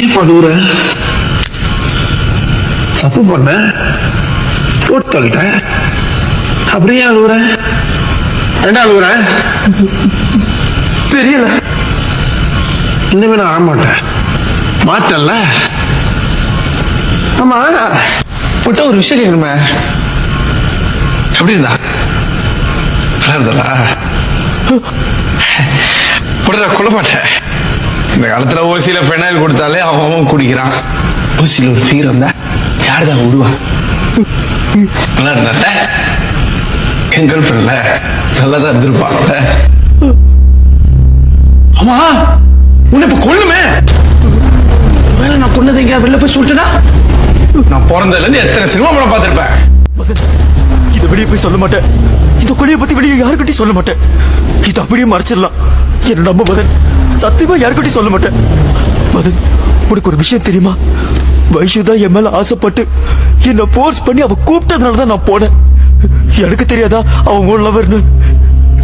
ஏன் அழுகுற? தப்பு பண்ண போட்டு தள்ளிட்டேன். அப்புறம் ஏன் அழுகுற? என்ன அழுகுற? தெரியல. இனிமே நான் ஆரமாட்டேன். மாட்டேன்ல. ஆமா விட்ட ஒரு விஷயம் கேட்கணுமே. எப்படி இருந்தா? நல்லா கொள்ள மாட்டேன். இந்த காலத்துல ஓசியில பெனாயில் கொடுத்தாலே அவன் குடிக்கிறான். ஓசியில ஒரு ஃபீர் வந்தா யாருதான் விடுவா? நல்லா இருந்தாட்ட என் கேர்ள் ஃப்ரெண்ட்ல நல்லாதான் இருந்திருப்பாங்கல்ல. ஆமா உன்னை இப்ப கொள்ளுமே. வேலை நான் கொண்டது எங்க வெளில போய் சொல்லிட்டேனா? நான் பிறந்ததுல இருந்து எத்தனை சினிமா படம் பார்த்திருப்பேன். இதை வெளியே போய் சொல்ல மாட்டேன். இந்த கொலையை பத்தி வெளியே யாருக்கிட்டையும் சொல்ல மாட்டேன். இது அப்படியே மறைச்சிடலாம். என்ன நம்ப மதன், சத்தியமா யாருக்கிட்டையும் சொல்ல மாட்டேன். மதன், உனக்கு ஒரு விஷயம் தெரியுமா? வைஷு தான் என் மேல ஆசைப்பட்டு என்ன போர்ஸ் பண்ணி அவ கூப்பிட்டதுனாலதான் நான் போனேன். எனக்கு தெரியாதா அவன் உன் லவர்னு?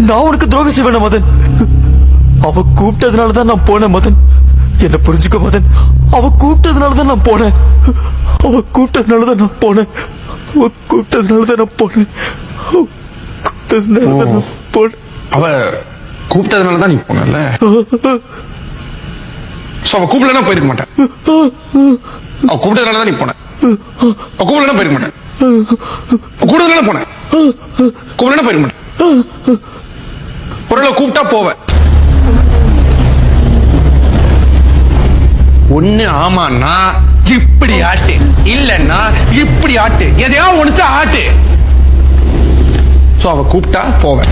நான் உனக்கு துரோகம் செய்வேன மதன்? அவ கூப்பிட்டதுனாலதான் நான் போனேன் மதன். என்ன புரிஞ்சுக்க மதன், அவ கூப்பிட்டதுனாலதான் நான் போனேன். அவ கூப்பிட்டதுனாலதான் நான் போனேன். அவ கூப்பிட்டதுனாலதான் நான் போனேன். அவ கூப்பிட்டதுனாலதான் நீ போனல. அவ கூப்பிடலன்னா போயிருக்க மாட்டேன். அவ கூப்பிட்டதுனாலதான் நீ போன. அவ கூப்பிடலன்னா போயிருக்க மாட்டேன். கூப்பிட்டதுனால போனேன். கூப்பிடலன்னா போயிருக்க மாட்டேன். ஒரு கூப்பிட்டா போவேன். ஒண்ணு ஆமான்னா இப்படி ஆட்டு, இல்லன்னா இப்படி ஆட்டு, எதையா ஒண்ணு ஆட்டு. அவ கூப்பிட்டா போவேன்.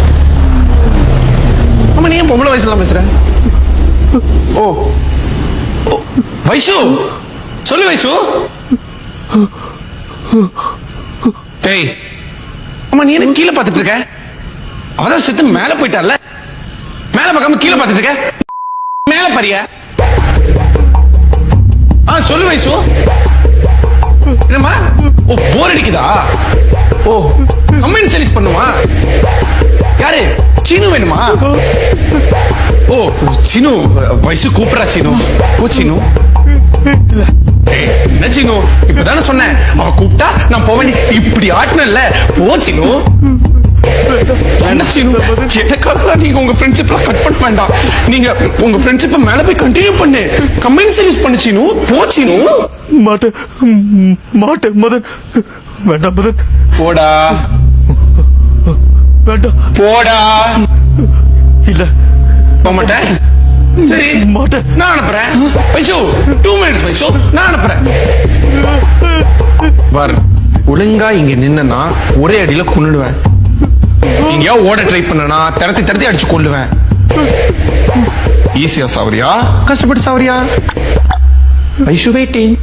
ஆமா நீ ஏன் பொம்பளை வயசுல பேசுற? ஓ வைஷு சொல்லு வைஷு. டேய் ஆமா நீ என்ன கீழே பார்த்துட்டு இருக்க? அவதான் செத்து மேல போயிட்டார்ல. மேல பார்க்காம கீழே பார்த்துட்டு இருக்க. மேல பாரியா? சொல்லு வைஷு. என்னம்மா? ஓ போர் அடிக்குதா? ஓ கம்பெனி சர்வீஸ் பண்ணுமா? யாரு? சீனு வேணுமா? ஓ சீனு வைஷு கூப்பிடுறா. சீனு ஓ சீனு என்ன சீனு இப்பதானே சொன்னேன் அவ கூப்பிட்டா நான் போவேன். இப்படி ஆட்டினல்ல ஓ சீனு. எனக்காக நீங்க உங்க ஃப்ரெண்ட்ஷிப்லாம் கட் பண்ண வேண்டாம். நீங்க உங்க ஃப்ரெண்ட்ஷிப்பை மேல போய் கண்டினியூ பண்ணு. கம்பெனி சர்வீஸ் பண்ணு சீனு. போ சீனு. மாட்டேன் மாட்டேன் மதன். வேண்டாம் மதன். போடா. வேண்டாம் போடா. இல்ல போக மாட்டேன். சரி மாட்டேன். நான் அனுப்புறேன். வைஷு 2 minutes வைஷு நான் அனுப்புறேன். பாரு ஒழுங்கா இங்க நின்னா ஒரே அடியில கொன்னுடுவேன். நீங்க ஓட ட்ரை பண்ணனா தரத்தி தரத்தி அடிச்சு கொள்ளுவேன். ஈஸியா சாவரியா கஷ்டப்பட்டு சாவரியா? வைஷு வெயிட்டிங்.